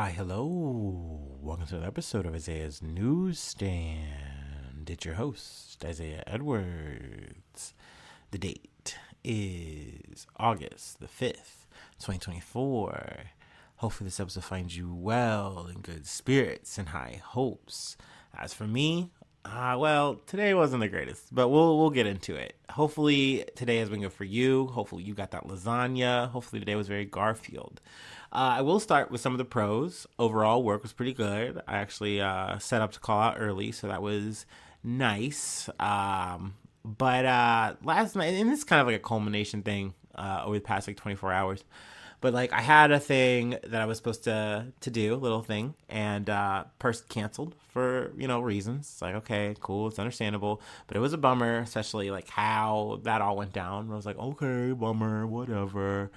Hi, hello. Welcome to an episode of Isaiah's Newsstand. It's your host, Isaiah Edwards. The date is August the 5th, 2024. Hopefully this episode finds you well, in good spirits, and high hopes. As for me, today wasn't the greatest, but we'll get into it. Hopefully today has been good for you. Hopefully you got that lasagna. Hopefully today was very Garfield. I will start with some of the pros. Overall, work was pretty good. I actually set up to call out early, so that was nice. But last night, and this is kind of like a culmination thing over the past 24 hours. But like I had a thing that I was supposed to do, a little thing, and person canceled for reasons. It's like, okay, cool, it's understandable, but it was a bummer, especially like how that all went down. I was like, okay, bummer, whatever.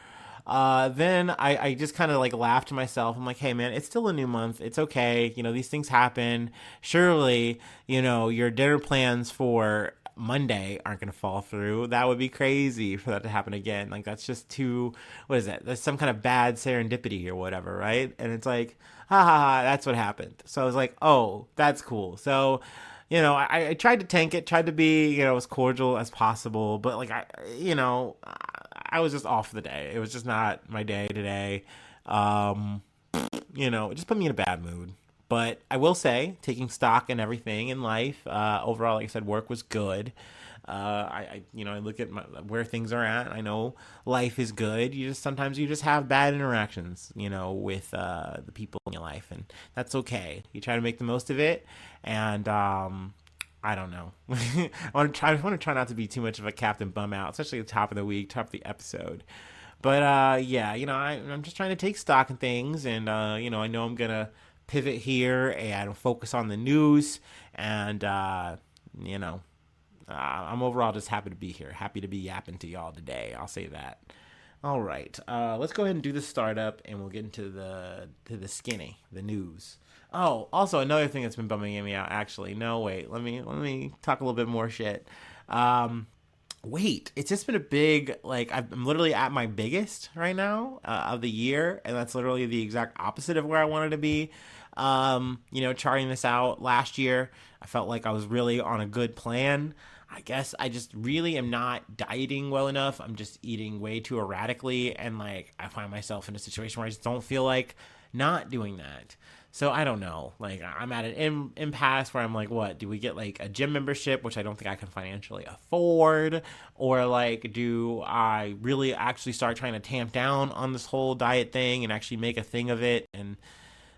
Then I just kind of like laughed to myself. I'm like, hey man, it's still a new month. It's okay. These things happen. Surely, your dinner plans for Monday aren't going to fall through. That would be crazy for that to happen again. Like that's just too, what is that? That's some kind of bad serendipity or whatever, right? And it's like, ha ha ha, that's what happened. So I was like, oh, that's cool. So, I tried to tank it, tried to be, as cordial as possible, but like I was just off the day. It was just not my day today. It just put me in a bad mood. But I will say, taking stock in everything in life, overall, like I said, work was good. I look at where things are at. I know life is good. Sometimes you just have bad interactions, with the people in your life, and that's okay. You try to make the most of it, and I don't know. I want to try not to be too much of a Captain Bum Out, especially at the top of the week, top of the episode. But yeah, I'm just trying to take stock in things, and I know I'm gonna pivot here and focus on the news, and I'm overall just happy to be here, happy to be yapping to y'all today. I'll say that. All right, let's go ahead and do the startup, and we'll get into the skinny, the news. Oh, also another thing that's been bumming me out. Actually, no, wait. Let me talk a little bit more shit. Wait, it's just been a big, like, I'm literally at my biggest right now of the year, and that's literally the exact opposite of where I wanted to be. Charting this out last year, I felt like I was really on a good plan. I guess I just really am not dieting well enough. I'm just eating way too erratically, and like I find myself in a situation where I just don't feel like not doing that. So I don't know. Like I'm at an impasse where I'm like, what? Do we get like a gym membership, which I don't think I can financially afford, or like do I really actually start trying to tamp down on this whole diet thing and actually make a thing of it? And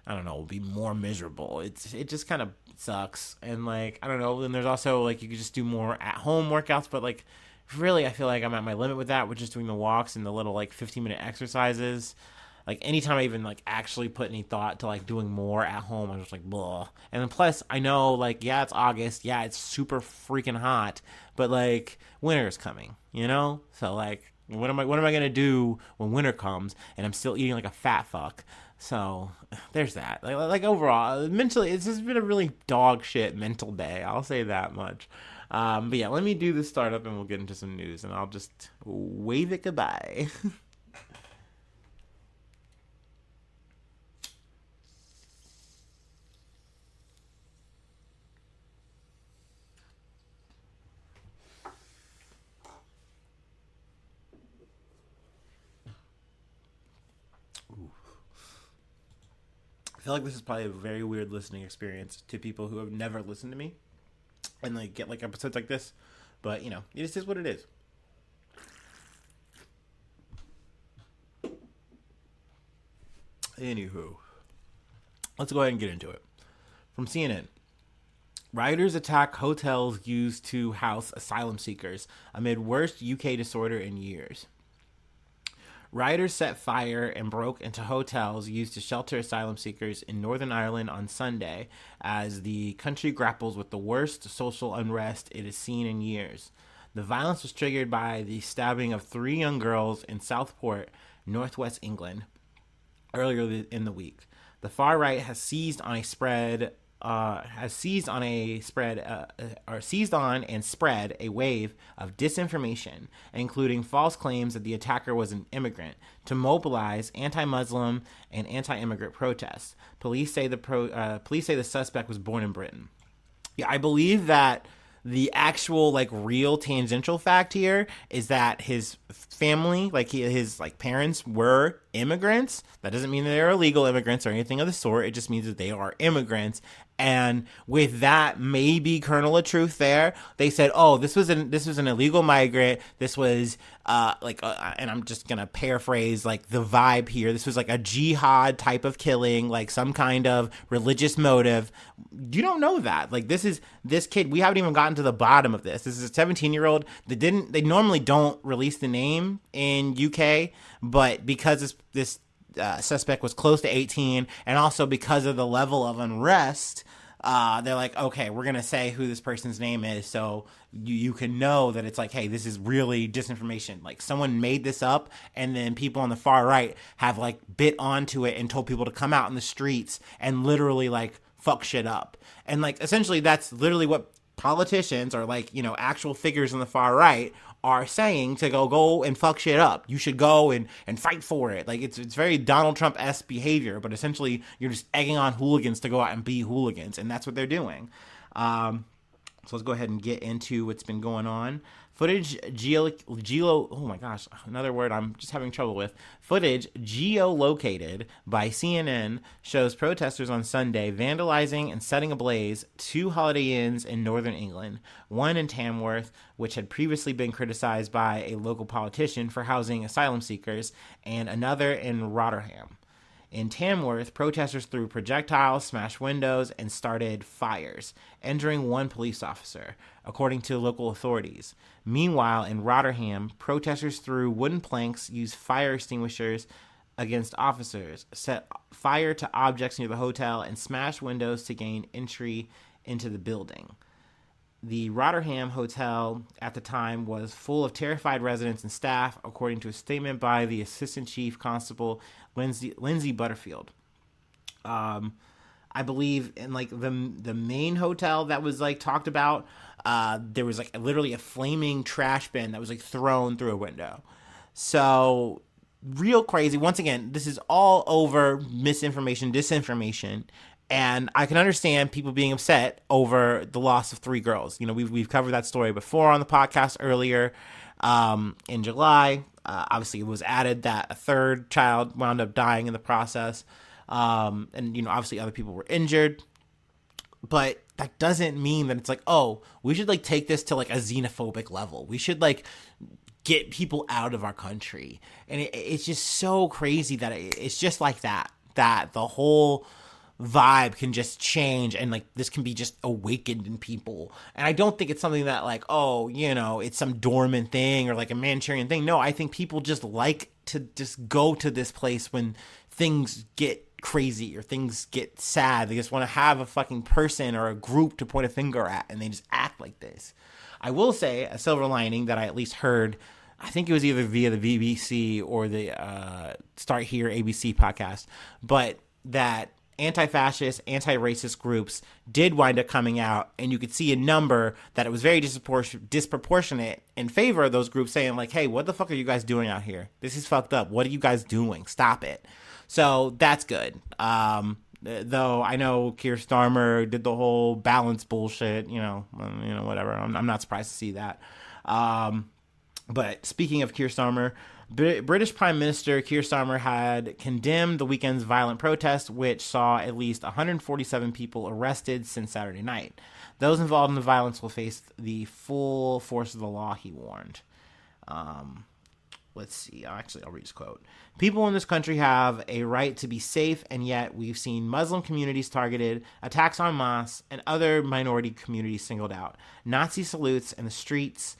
I don't know, be more miserable. It just kind of sucks. And like I don't know. Then there's also like you could just do more at home workouts, but like really I feel like I'm at my limit with that, with just doing the walks and the little like 15-minute exercises. Like anytime I even like actually put any thought to like doing more at home, I'm just like blah. And then plus I know like yeah it's August, yeah it's super freaking hot, but like winter is coming, So like what am I gonna do when winter comes and I'm still eating like a fat fuck? So there's that. Like overall, mentally, it's just been a really dog shit mental day. I'll say that much. But yeah, let me do the startup and we'll get into some news, and I'll just wave it goodbye. I feel like this is probably a very weird listening experience to people who have never listened to me and like get like episodes like this. But it just is what it is. Anywho, let's go ahead and get into it. From CNN. Rioters attack hotels used to house asylum seekers amid worst UK disorder in years. Rioters set fire and broke into hotels used to shelter asylum seekers in Northern Ireland on Sunday as the country grapples with the worst social unrest it has seen in years. The violence was triggered by the stabbing of three young girls in Southport, northwest England, earlier in the week. The far right has seized on a spread has seized on and spread a wave of disinformation, including false claims that the attacker was an immigrant, to mobilize anti-Muslim and anti-immigrant protests. Police say the suspect was born in Britain. Yeah, I believe that the actual real tangential fact here is that his family, his parents were immigrants. That doesn't mean that they're illegal immigrants or anything of the sort. It just means that they are immigrants. And with that, maybe kernel of truth there, they said, "Oh, this was an illegal migrant. This was and I'm just gonna paraphrase the vibe here. This was a jihad type of killing, some kind of religious motive." You don't know that. This kid. We haven't even gotten to the bottom of this. This is a 17-year-old. They normally don't release the name in UK, but because this suspect was close to 18, and also because of the level of unrest, they're like, okay, we're gonna say who this person's name is, so you can know that it's hey, this is really disinformation. Someone made this up, and then people on the far right have bit onto it and told people to come out in the streets and literally fuck shit up. And essentially that's literally what politicians or actual figures on the far right are saying, to go and fuck shit up. You should go and fight for it. It's very Donald Trump-esque behavior, but essentially you're just egging on hooligans to go out and be hooligans, and that's what they're doing. So let's go ahead and get into what's been going on. Footage geolocated by CNN shows protesters on Sunday vandalizing and setting ablaze 2 Holiday Inns in northern England, one in Tamworth, which had previously been criticized by a local politician for housing asylum seekers, and another in Rotherham. In Tamworth, protesters threw projectiles, smashed windows, and started fires, injuring one police officer, according to local authorities. Meanwhile, in Rotherham, protesters threw wooden planks, used fire extinguishers against officers, set fire to objects near the hotel, and smashed windows to gain entry into the building. The Rotherham Hotel at the time was full of terrified residents and staff, according to a statement by the Assistant Chief Constable Lindsay Butterfield. I believe in the main hotel that was talked about, there was literally a flaming trash bin that was thrown through a window. So real crazy. Once again, this is all over misinformation, disinformation. And I can understand people being upset over the loss of 3 girls. We've covered that story before on the podcast earlier in July. Obviously, it was added that a 3rd child wound up dying in the process. And, obviously other people were injured. But that doesn't mean that it's oh, we should take this to a xenophobic level. We should get people out of our country. And it's just so crazy that it's just that the whole vibe can just change, and this can be just awakened in people. And I don't think it's something that it's some dormant thing or a Manchurian thing. No, I think people just like to just go to this place when things get crazy or things get sad. They just want to have a fucking person or a group to point a finger at, and they just act like this. I will say a silver lining that I at least heard, I think it was either via the BBC or the Start Here ABC podcast, but that anti-fascist, anti-racist groups did wind up coming out, and you could see a number that it was very disproportionate in favor of those groups, saying hey, what the fuck are you guys doing out here? This is fucked up. What are you guys doing? Stop it. So that's good. Though I know Keir Starmer did the whole balance bullshit, whatever. I'm not surprised to see that. But speaking of Keir Starmer, British Prime Minister Keir Starmer had condemned the weekend's violent protest, which saw at least 147 people arrested since Saturday night. Those involved in the violence will face the full force of the law, he warned. Let's see. I'll read his quote. People in this country have a right to be safe, and yet we've seen Muslim communities targeted, attacks on mosques, and other minority communities singled out. Nazi salutes in the street,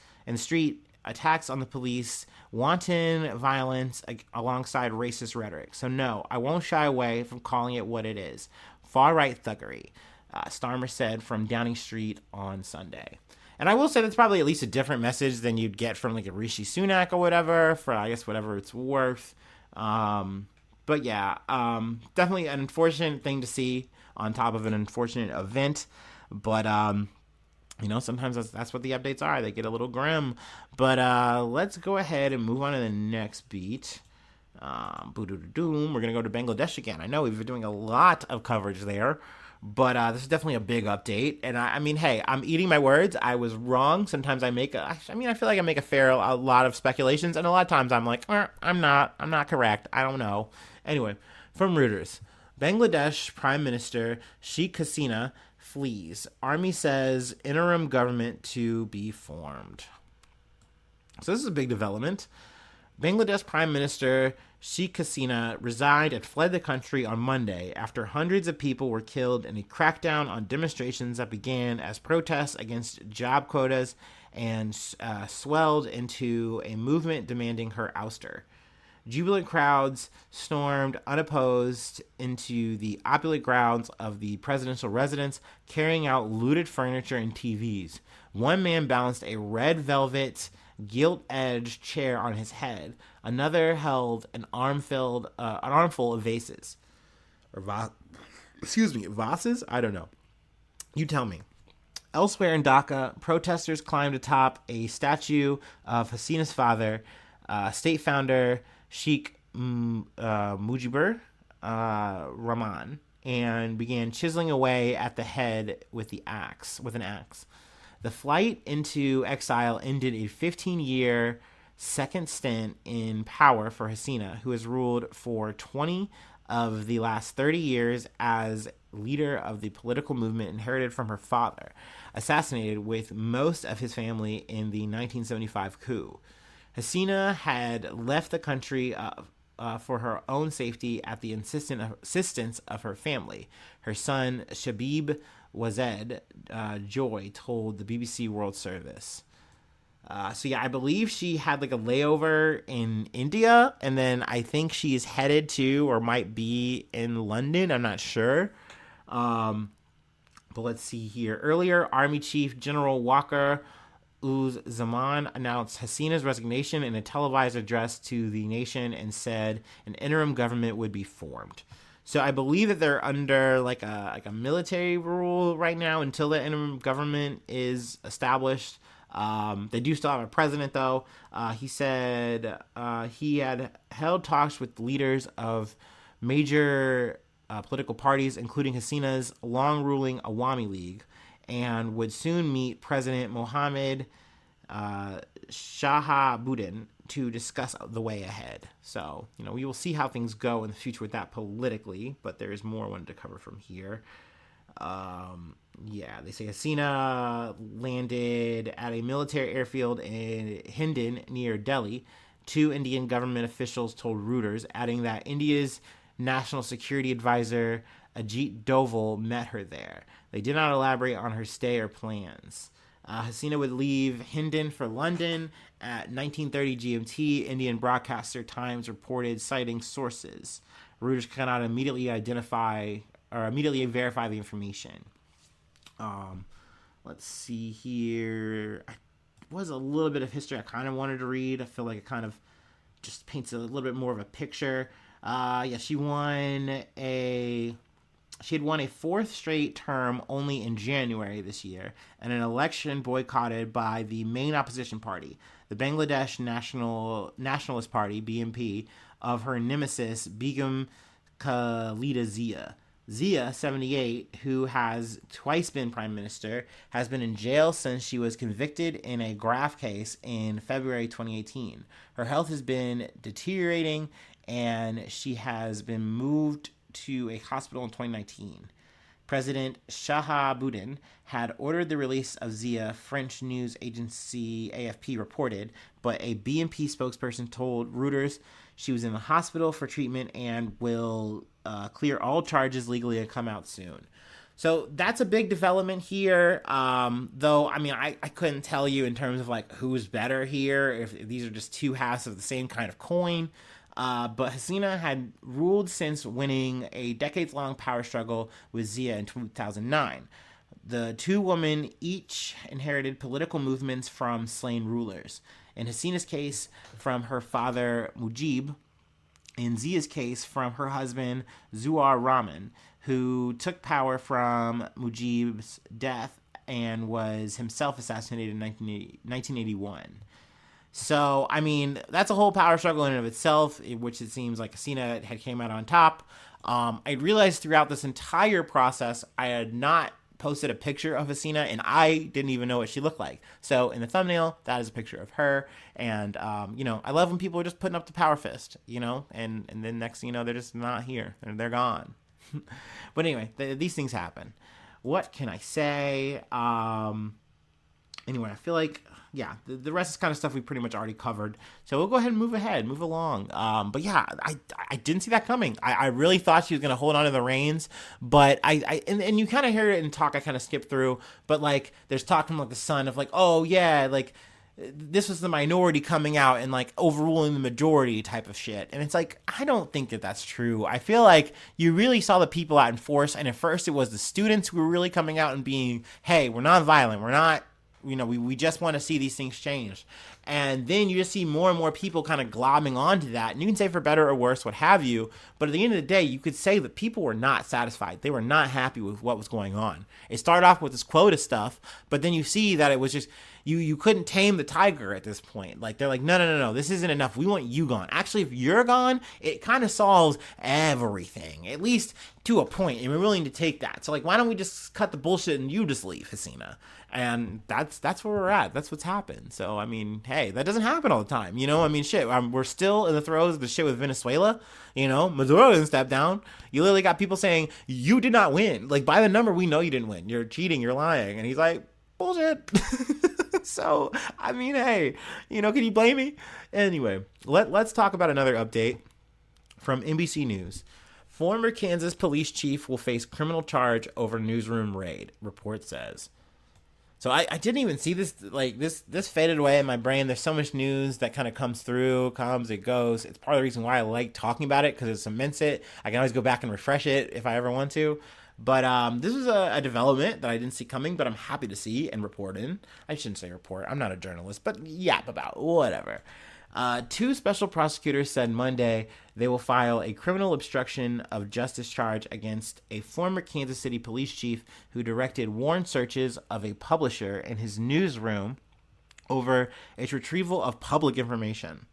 attacks on the police, wanton violence alongside racist rhetoric. So no, I won't shy away from calling it what it is. Far-right thuggery, Starmer said from Downing Street on Sunday. And I will say that's probably at least a different message than you'd get from a Rishi Sunak or whatever, for I guess whatever it's worth. But yeah, definitely an unfortunate thing to see on top of an unfortunate event. But sometimes that's what the updates are. They get a little grim. But let's go ahead and move on to the next beat. We're going to go to Bangladesh again. I know we've been doing a lot of coverage there, but this is definitely a big update. And I mean, hey, I'm eating my words. I was wrong. Sometimes I feel like I make a lot of speculations, and a lot of times I'm like, I'm not correct. I don't know. Anyway, from Reuters, Bangladesh Prime Minister Sheikh Hasina flees. Army says interim government to be formed. So this is a big development. Bangladesh Prime Minister Sheikh Hasina resigned and fled the country on Monday after hundreds of people were killed in a crackdown on demonstrations that began as protests against job quotas and swelled into a movement demanding her ouster. Jubilant crowds stormed unopposed into the opulent grounds of the presidential residence, carrying out looted furniture and TVs. One man balanced a red velvet gilt-edged chair on his head. Another held an armful of vases, or vases. I don't know. You tell me. Elsewhere in Dhaka, protesters climbed atop a statue of Hasina's father, state founder Sheikh Mujibur Rahman, and began chiseling away at the head with an axe. The flight into exile ended a 15-year second stint in power for Hasina, who has ruled for 20 of the last 30 years as leader of the political movement inherited from her father, assassinated with most of his family in the 1975 coup. Hasina had left the country for her own safety at the insistence of her family. Her son, Shabib Wazed Joy, told the BBC World Service. I believe she had like a layover in India, and then I think she is headed to or might be in London. I'm not sure. But let's see here. Earlier, Army Chief General Walker Zaman announced Hasina's resignation in a televised address to the nation and said an interim government would be formed. So I believe that they're under like a military rule right now until the interim government is established. They do still have a president, though. He said he had held talks with leaders of major political parties, including Hasina's long-ruling Awami League, and would soon meet President Mohammed Shahabuddin to discuss the way ahead. So, we will see how things go in the future with that politically, but there is more I wanted to cover from here. They say Hasina landed at a military airfield in Hindon near Delhi. Two Indian government officials told Reuters, adding that India's National Security Advisor Ajit Doval met her there. They did not elaborate on her stay or plans. Hasina would leave Hindon for London at 19:30 GMT, Indian broadcaster Times reported, citing sources. Reuters cannot immediately verify the information. Let's see here. I was a little bit of history I kind of wanted to read. I feel like it kind of just paints a little bit more of a picture. She had won a fourth straight term only in January this year, and an election boycotted by the main opposition party, the Bangladesh Nationalist Party, BNP, of her nemesis, Begum Khalida Zia. Zia, 78, who has twice been prime minister, has been in jail since she was convicted in a graft case in February 2018. Her health has been deteriorating, and she has been moved to a hospital in 2019. President Shahabuddin had ordered the release of Zia, French news agency AFP reported, but a BNP spokesperson told Reuters she was in the hospital for treatment and will clear all charges legally and come out soon. So that's a big development here. Though, I couldn't tell you in terms of like who's better here, if these are just two halves of the same kind of coin. But Hasina had ruled since winning a decades-long power struggle with Zia in 2009. The two women each inherited political movements from slain rulers. In Hasina's case, from her father Mujib, in Zia's case from her husband, Zuar Rahman, who took power from Mujib's death and was himself assassinated in 1981. So, I mean, that's a whole power struggle in and of itself, which it seems like Hasina had came out on top. I realized throughout this entire process, I had not posted a picture of Hasina, and I didn't even know what she looked like. So in the thumbnail, that is a picture of her. And, I love when people are just putting up the power fist, and then next thing you know, they're just not here. They're gone. But anyway, these things happen. What can I say? Anyway, I feel like, yeah, the rest is kind of stuff we pretty much already covered. So we'll go ahead and move along. But yeah, I didn't see that coming. I really thought she was going to hold on to the reins, but and you kind of hear it in talk, I kind of skipped through, but like, there's talk from like the son of like, oh yeah, like, this was the minority coming out and like overruling the majority type of shit. And it's like, I don't think that that's true. I feel like you really saw the people out in force. And at first it was the students who were really coming out and being, hey, we're not violent. We're not, we just want to see these things changed. And then you just see more and more people kind of glomming onto that. And you can say for better or worse, what have you. But at the end of the day, you could say that people were not satisfied. They were not happy with what was going on. It started off with this quota stuff, but then you see that it was just, you couldn't tame the tiger at this point. Like, they're like, no, this isn't enough. We want you gone. Actually, if you're gone, it kind of solves everything, at least to a point. And we're willing to take that. So, like, why don't we just cut the bullshit and you just leave, Hasina? And that's where we're at. That's what's happened. So, I mean, hey, that doesn't happen all the time. I mean, shit, we're still in the throes of the shit with Venezuela. Maduro didn't step down. You literally got people saying, you did not win. Like, by the number, we know you didn't win. You're cheating. You're lying. And he's like, bullshit. So, I mean, hey, can you blame me? Anyway, let's talk about another update from NBC News. Former Kansas police chief will face criminal charge over newsroom raid, report says. So I didn't even see this, like, this faded away in my brain. There's so much news that kind of comes, it goes. It's part of the reason why I like talking about it, because it cements it. I can always go back and refresh it if I ever want to. But this was a development that I didn't see coming, but I'm happy to see and report in. I shouldn't say report. I'm not a journalist, but yap about, whatever. Two special prosecutors said Monday they will file a criminal obstruction of justice charge against a former Kansas City police chief who directed warrant searches of a publisher in his newsroom over its retrieval of public information.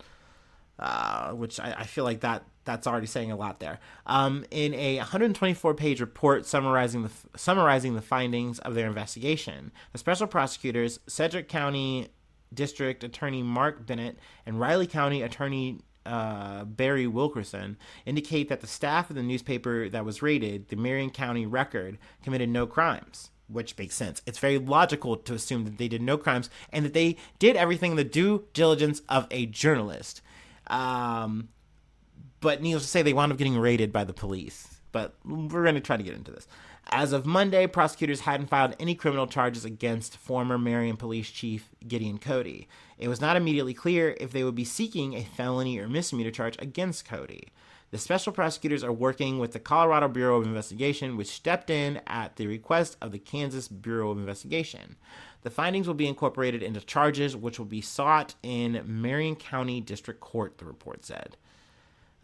Which I feel like that's already saying a lot there. In a 124-page report summarizing the findings of their investigation, the special prosecutors, Sedgwick County District Attorney Mark Bennett and Riley County Attorney Barry Wilkerson, indicate that the staff of the newspaper that was raided, the Marion County Record, committed no crimes. Which makes sense. It's very logical to assume that they did no crimes and that they did everything in the due diligence of a journalist. But needless to say, they wound up getting raided by the police. But we're going to try to get into this. As of Monday, prosecutors hadn't filed any criminal charges against former Marion Police Chief Gideon Cody. It was not immediately clear if they would be seeking a felony or misdemeanor charge against Cody. The special prosecutors are working with the Colorado Bureau of Investigation, which stepped in at the request of the Kansas Bureau of Investigation. The findings will be incorporated into charges, which will be sought in Marion County District Court, the report said.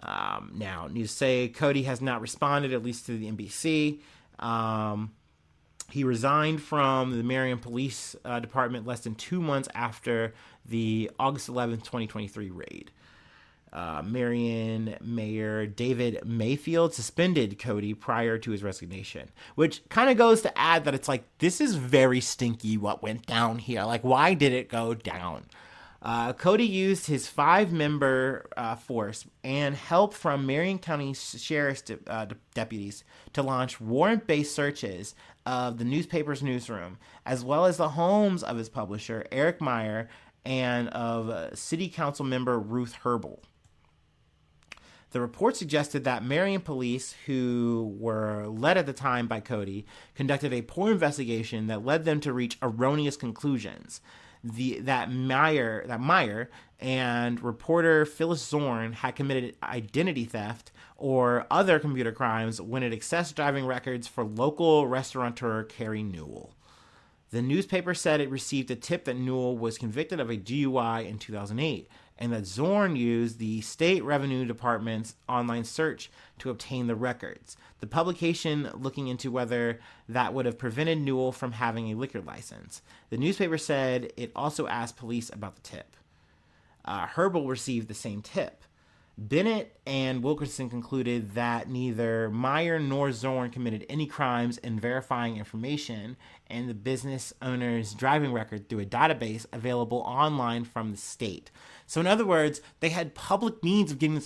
Now, needless to say, Cody has not responded, at least to the NBC. He resigned from the Marion Police Department less than 2 months after the August 11th, 2023 raid. Marion Mayor David Mayfield suspended Cody prior to his resignation, which kind of goes to add that it's like, this is very stinky what went down here. Like, why did it go down? Cody used his 5-member force and help from Marion County Sheriff's deputies to launch warrant-based searches of the newspaper's newsroom, as well as the homes of his publisher, Eric Meyer, and of City Council member Ruth Herbel. The report suggested that Marion police, who were led at the time by Cody, conducted a poor investigation that led them to reach erroneous conclusions. That Meyer and reporter Phyllis Zorn had committed identity theft or other computer crimes when it accessed driving records for local restaurateur Carrie Newell. The newspaper said it received a tip that Newell was convicted of a DUI in 2008, and that Zorn used the state revenue department's online search to obtain the records. The publication looking into whether that would have prevented Newell from having a liquor license. The newspaper said it also asked police about the tip. Herbal received the same tip. Bennett and Wilkerson concluded that neither Meyer nor Zorn committed any crimes in verifying information and the business owner's driving record through a database available online from the state. So in other words, they had public means of getting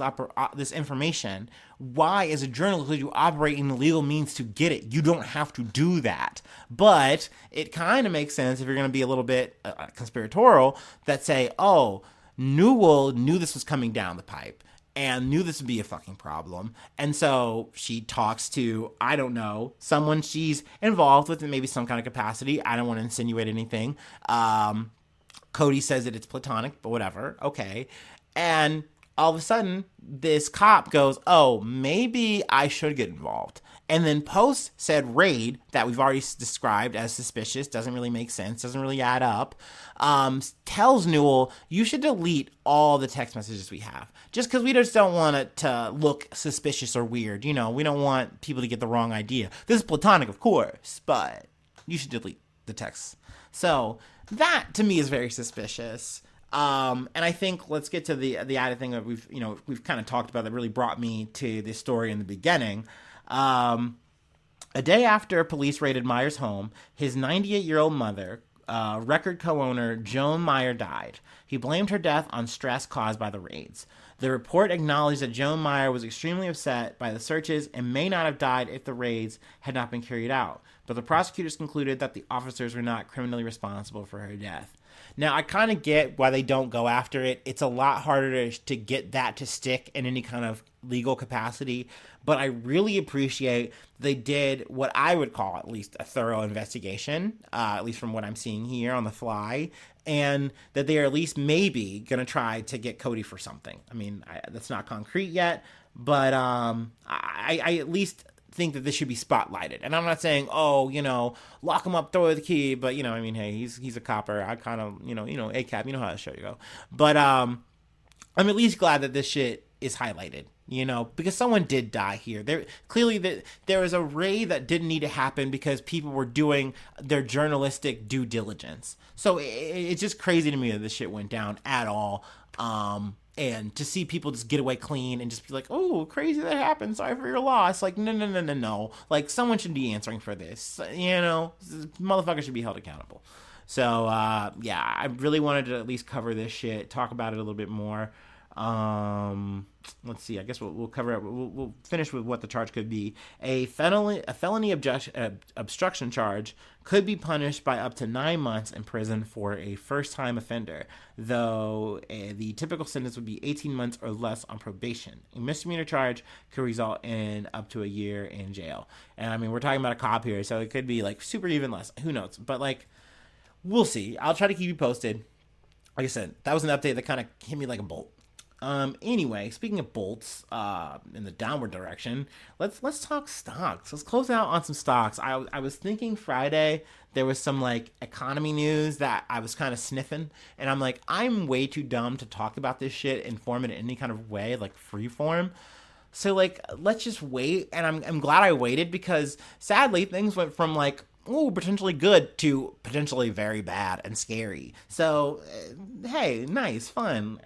this information. Why, as a journalist, would you operate in the legal means to get it? You don't have to do that. But it kind of makes sense if you're going to be a little bit conspiratorial that say, oh, Newell knew this was coming down the pipe and knew this would be a fucking problem. And so she talks to, I don't know, someone she's involved with in maybe some kind of capacity. I don't want to insinuate anything. Cody says that it's platonic, but whatever. Okay. And all of a sudden, this cop goes, oh, maybe I should get involved. And then Post said raid, that we've already described as suspicious, doesn't really make sense, doesn't really add up, tells Newell, you should delete all the text messages we have. Just because we just don't want it to look suspicious or weird. You know, we don't want people to get the wrong idea. This is platonic, of course, but you should delete the text. So that, to me, is very suspicious. And I think let's get to the added thing that we've kind of talked about that really brought me to this story in the beginning. A day after police raided Meyer's home, his 98-year-old mother, record co-owner Joan Meyer, died. He blamed her death on stress caused by the raids. The report acknowledged that Joan Meyer was extremely upset by the searches and may not have died if the raids had not been carried out, but the prosecutors concluded that the officers were not criminally responsible for her death. Now, I kind of get why they don't go after it. It's a lot harder to get that to stick in any kind of legal capacity, but I really appreciate they did what I would call at least a thorough investigation, at least from what I'm seeing here on the fly, and that they are at least maybe going to try to get Cody for something. I mean, that's not concrete yet, but I at least think that this should be spotlighted. And I'm not saying, oh, lock him up, throw away the key, but, I mean, hey, he's a copper. I kind of, ACAB, you know how the show you go. But I'm at least glad that this shit is highlighted, because someone did die here. There was a raid that didn't need to happen because people were doing their journalistic due diligence. So it's just crazy to me that this shit went down at all. And to see people just get away clean and just be like, oh, crazy that happened. Sorry for your loss. Like, no. Like, someone should be answering for this. Motherfuckers should be held accountable. So, I really wanted to at least cover this shit, talk about it a little bit more. Let's see. I guess we'll cover it. We'll finish with what the charge could be. A felony obstruction charge could be punished by up to 9 months in prison for a first-time offender, though the typical sentence would be 18 months or less on probation. A misdemeanor charge could result in up to a year in jail. And I mean, we're talking about a cop here, so it could be like super even less. Who knows? But like, we'll see. I'll try to keep you posted. Like I said, that was an update that kind of hit me like a bolt. Anyway, speaking of bolts, in the downward direction, let's talk stocks. Let's close out on some stocks. I was thinking Friday there was some like economy news that I was kind of sniffing, and I'm like, I'm way too dumb to talk about this shit and form it in any kind of way, like free form. So like, let's just wait. And I'm glad I waited because sadly things went from like, ooh, potentially good to potentially very bad and scary. So, hey, nice, fun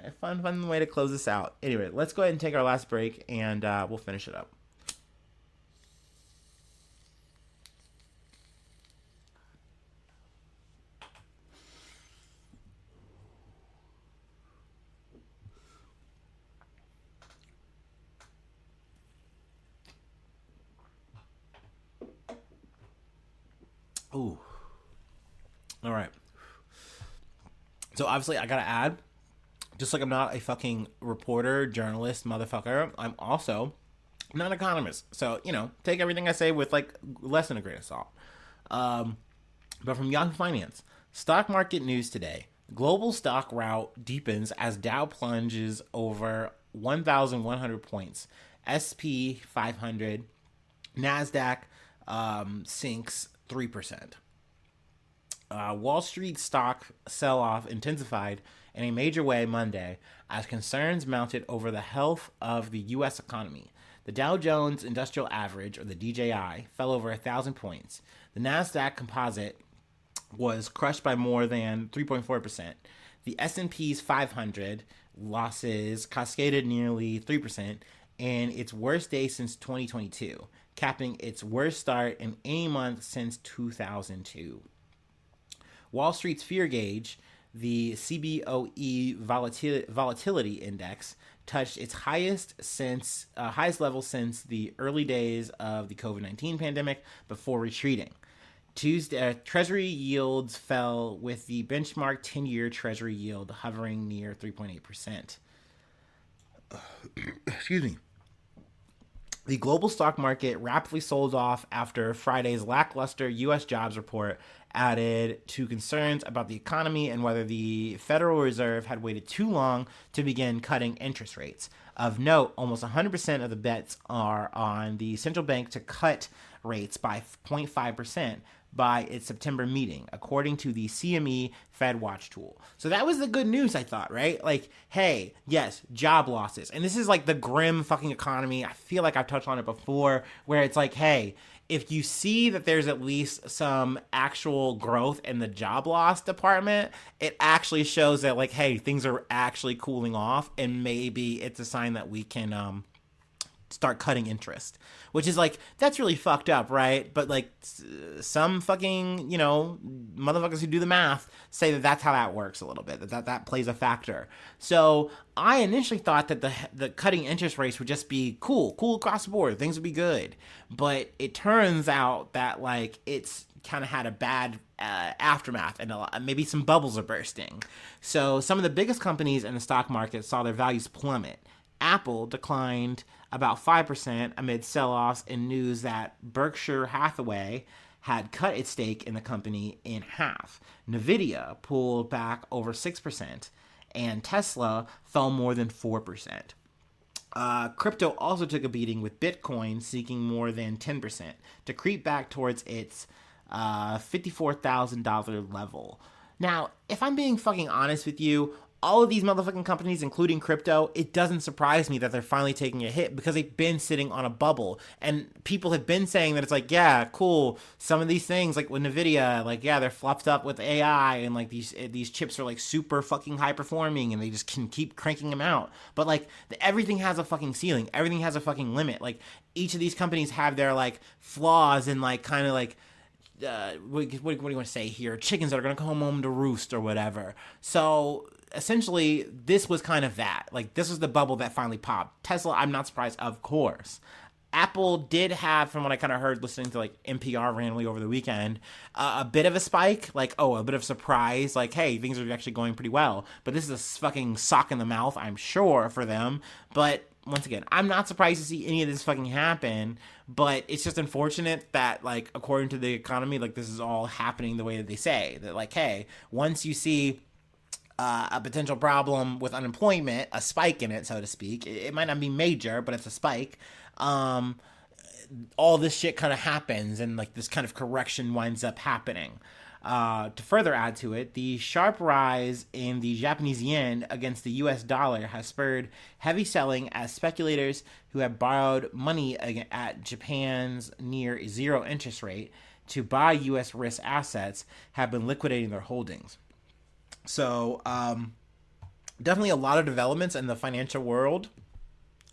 way to close this out. Anyway, let's go ahead and take our last break, and we'll finish it up. Ooh. All right. So obviously I gotta add, just like I'm not a fucking reporter, journalist, motherfucker, I'm also not an economist. So, take everything I say with like less than a grain of salt. But from Yahoo Finance, stock market news today. Global stock rout deepens as Dow plunges over 1,100 points. SP 500, NASDAQ sinks 3%. Wall Street stock sell-off intensified in a major way Monday as concerns mounted over the health of the U.S. economy. The Dow Jones Industrial Average, or the DJI, fell over 1,000 points. The NASDAQ Composite was crushed by more than 3.4%. The S&P's 500 losses cascaded nearly 3% in its worst day since 2022, capping its worst start in any month since 2002. Wall Street's fear gauge, the CBOE volatility index, touched its highest level since the early days of the COVID-19 pandemic before retreating. Tuesday, Treasury yields fell with the benchmark 10-year Treasury yield hovering near 3.8%. Excuse me. The global stock market rapidly sold off after Friday's lackluster U.S. jobs report added to concerns about the economy and whether the Federal Reserve had waited too long to begin cutting interest rates. Of note, almost 100% of the bets are on the central bank to cut rates by 0.5% by its September meeting, according to the CME Fed Watch tool. So that was the good news, I thought, right? Like, hey, yes, job losses. And this is like the grim fucking economy. I feel like I've touched on it before, where it's like, hey, if you see that there's at least some actual growth in the job loss department, it actually shows that, like, hey, things are actually cooling off, and maybe it's a sign that we can start cutting interest, which is like, that's really fucked up, right? But like, some fucking, motherfuckers who do the math say that that's how that works a little bit, that plays a factor. So I initially thought that the cutting interest rates would just be cool across the board, things would be good. But it turns out that, like, it's kind of had a bad aftermath, and maybe some bubbles are bursting. So some of the biggest companies in the stock market saw their values plummet. Apple declined about 5% amid sell-offs and news that Berkshire Hathaway had cut its stake in the company in half. Nvidia pulled back over 6%, and Tesla fell more than 4%. Crypto also took a beating, with Bitcoin seeking more than 10% to creep back towards its $54,000 level. Now, if I'm being fucking honest with you, all of these motherfucking companies, including crypto, it doesn't surprise me that they're finally taking a hit, because they've been sitting on a bubble. And people have been saying that it's like, yeah, cool, some of these things, like with Nvidia, like, yeah, they're fluffed up with AI, and like these chips are like super fucking high performing, and they just can keep cranking them out. But like, everything has a fucking ceiling. Everything has a fucking limit. Like, each of these companies have their like flaws, and like kind of like, what do you want to say here? Chickens that are going to come home to roost or whatever. So essentially, this was kind of that. Like, this was the bubble that finally popped. Tesla, I'm not surprised, of course. Apple did have, from what I kind of heard listening to like NPR randomly over the weekend, a bit of a spike, like, a bit of surprise, like, hey, things are actually going pretty well. But this is a fucking sock in the mouth, I'm sure, for them. But once again, I'm not surprised to see any of this fucking happen, but it's just unfortunate that, like, according to the economy, like, this is all happening the way that they say. That, like, hey, once you see a potential problem with unemployment, a spike in it, so to speak, it might not be major, but it's a spike, all this shit kind of happens, and, like, this kind of correction winds up happening. To further add to it, the sharp rise in the Japanese yen against the US dollar has spurred heavy selling, as speculators who have borrowed money at Japan's near zero interest rate to buy US risk assets have been liquidating their holdings. So, definitely a lot of developments in the financial world.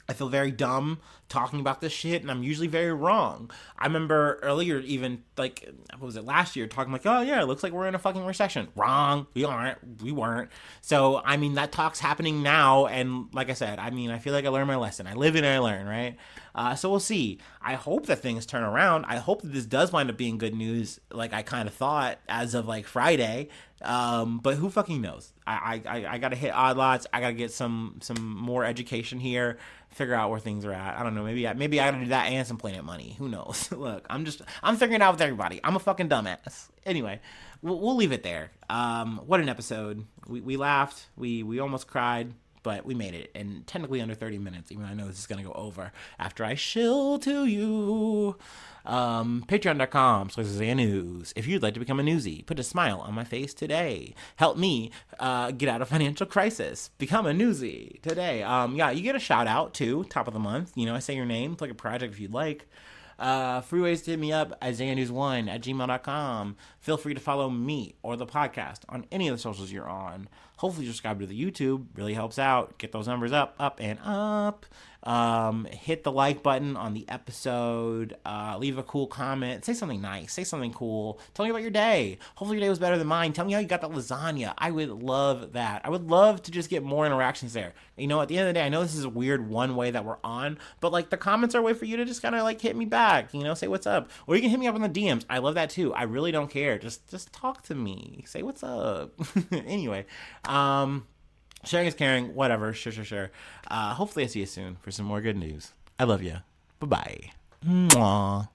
I feel very dumb talking about this shit, and I'm usually very wrong. I remember earlier, even, like, what was it, last year, talking like, oh yeah, it looks like we're in a fucking recession. Wrong. We weren't. So, I mean, that talk's happening now, and like I said, I mean, I feel like I learned my lesson. I live and I learn, right? So we'll see. I hope that things turn around. I hope that this does wind up being good news, like I kind of thought, as of, like, Friday. But who fucking knows? I gotta hit odd lots. I gotta get some more education here, figure out where things are at. I don't know. Maybe I gotta do that and some Planet Money. Who knows? Look, I'm figuring it out with everybody. I'm a fucking dumbass. Anyway, we'll leave it there. What an episode. We laughed. We almost cried. but we made it, and technically under 30 minutes, even though I know this is going to go over after I shill to you. Patreon.com/IsaiahNews. If you'd like to become a newsie, put a smile on my face today. Help me get out of financial crisis. Become a newsie today. Yeah, you get a shout out too, top of the month. I say your name, click a project if you'd like. Free ways to hit me up, IsaiahNews1@gmail.com. Feel free to follow me or the podcast on any of the socials you're on. Hopefully subscribe to the YouTube. Really helps out. Get those numbers up, and up. Hit the like button on the episode. Leave a cool comment. Say something nice. Say something cool. Tell me about your day. Hopefully your day was better than mine. Tell me how you got that lasagna. I would love that. I would love to just get more interactions there. At the end of the day, I know this is a weird one way that we're on, but like the comments are a way for you to just kind of like hit me back, say what's up. Or you can hit me up in the DMs. I love that too. I really don't care. Just talk to me. Say what's up. Anyway, sharing is caring. Whatever. Sure. Hopefully I see you soon for some more good news. I love you. Bye-bye. Mwah.